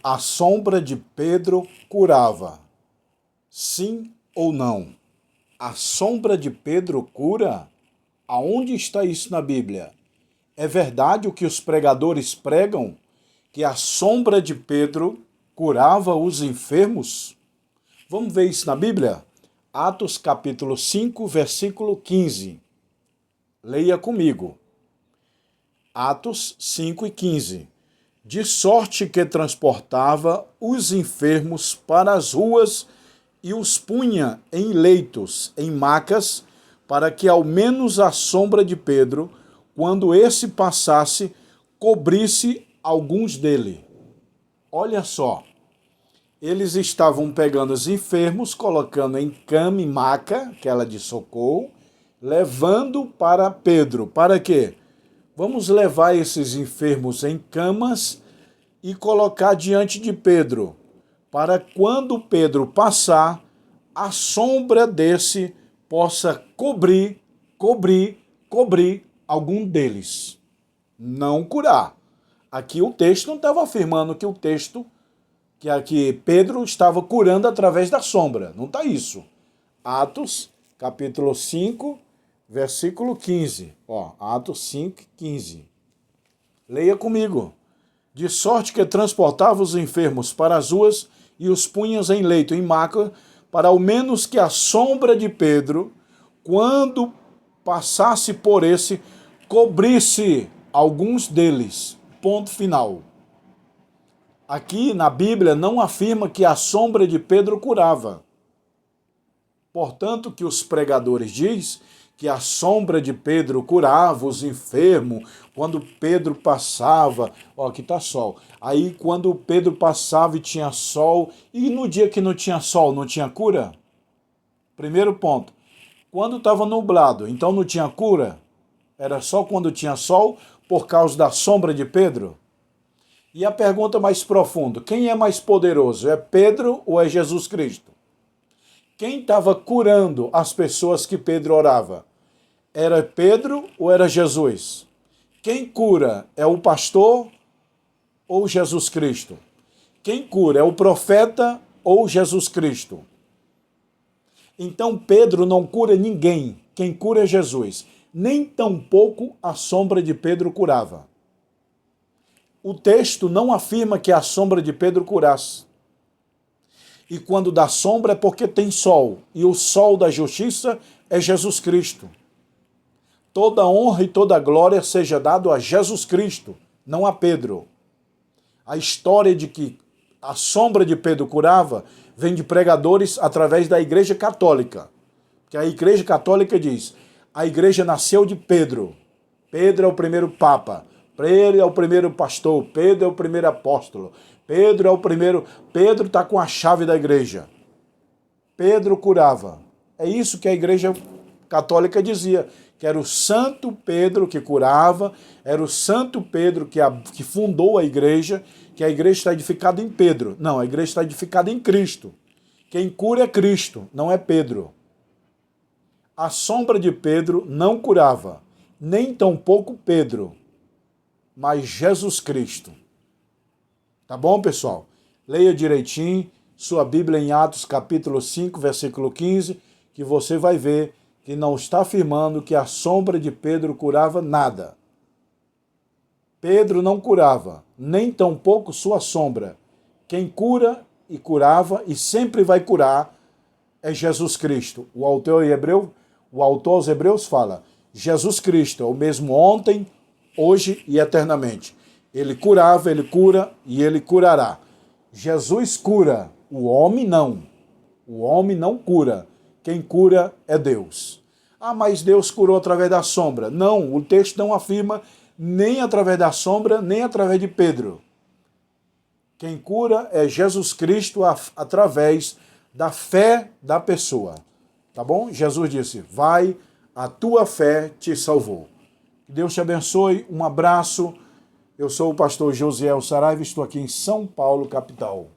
A sombra de Pedro curava. Sim ou não? A sombra de Pedro cura? Aonde está isso na Bíblia? É verdade o que os pregadores pregam? Que a sombra de Pedro curava os enfermos? Vamos ver isso na Bíblia? Atos capítulo 5, versículo 15. Leia comigo. Atos 5 e 15. De sorte que transportava os enfermos para as ruas e os punha em leitos, em macas, para que ao menos a sombra de Pedro, quando esse passasse, cobrisse alguns dele. Olha só, eles estavam pegando os enfermos, colocando em cama e maca, aquela de socorro, levando para Pedro. Para quê? Vamos levar esses enfermos em camas e colocar diante de Pedro, para quando Pedro passar, a sombra desse possa cobrir algum deles. Não curar. Aqui o texto não estava afirmando que aqui Pedro estava curando através da sombra. Não está isso. Atos, capítulo 5, versículo 15. Atos 5, 15. Leia comigo. De sorte que transportava os enfermos para as ruas e os punhas em leito, em maca, para ao menos que a sombra de Pedro, quando passasse por esse, cobrisse alguns deles. Ponto final. Aqui na Bíblia não afirma que a sombra de Pedro curava. Portanto, que os pregadores dizem que a sombra de Pedro curava os enfermos, quando Pedro passava, aqui está sol, aí quando Pedro passava e tinha sol, e no dia que não tinha sol, não tinha cura? Primeiro ponto, quando estava nublado, então não tinha cura? Era só quando tinha sol, por causa da sombra de Pedro? E a pergunta mais profunda, quem é mais poderoso, é Pedro ou é Jesus Cristo? Quem estava curando as pessoas que Pedro orava? Era Pedro ou era Jesus? Quem cura é o pastor ou Jesus Cristo? Quem cura é o profeta ou Jesus Cristo? Então Pedro não cura ninguém. Quem cura é Jesus. Nem tampouco a sombra de Pedro curava. O texto não afirma que a sombra de Pedro curasse. E quando dá sombra é porque tem sol. E o sol da justiça é Jesus Cristo. Toda honra e toda glória seja dado a Jesus Cristo, não a Pedro. A história de que a sombra de Pedro curava vem de pregadores através da Igreja Católica. Que a Igreja Católica diz, a igreja nasceu de Pedro. Pedro é o primeiro papa. Pedro é o primeiro pastor. Pedro é o primeiro apóstolo. Pedro está com a chave da igreja. Pedro curava. É isso que a Igreja Católica dizia, que era o Santo Pedro que curava, era o Santo Pedro que fundou a igreja, que a igreja está edificada em Pedro. Não, a igreja está edificada em Cristo. Quem cura é Cristo, não é Pedro. A sombra de Pedro não curava, nem tampouco Pedro, mas Jesus Cristo. Tá bom, pessoal? Leia direitinho sua Bíblia em Atos capítulo 5, versículo 15, que você vai ver que não está afirmando que a sombra de Pedro curava nada. Pedro não curava, nem tampouco sua sombra. Quem cura e curava e sempre vai curar é Jesus Cristo. O autor aos Hebreus fala, Jesus Cristo é o mesmo ontem, hoje e eternamente. Ele curava, ele cura e ele curará. Jesus cura, o homem não. O homem não cura. Quem cura é Deus. Mas Deus curou através da sombra. Não, o texto não afirma nem através da sombra, nem através de Pedro. Quem cura é Jesus Cristo através da fé da pessoa. Tá bom? Jesus disse, vai, a tua fé te salvou. Deus te abençoe, um abraço. Eu sou o pastor Josiel Saraiva, estou aqui em São Paulo, capital.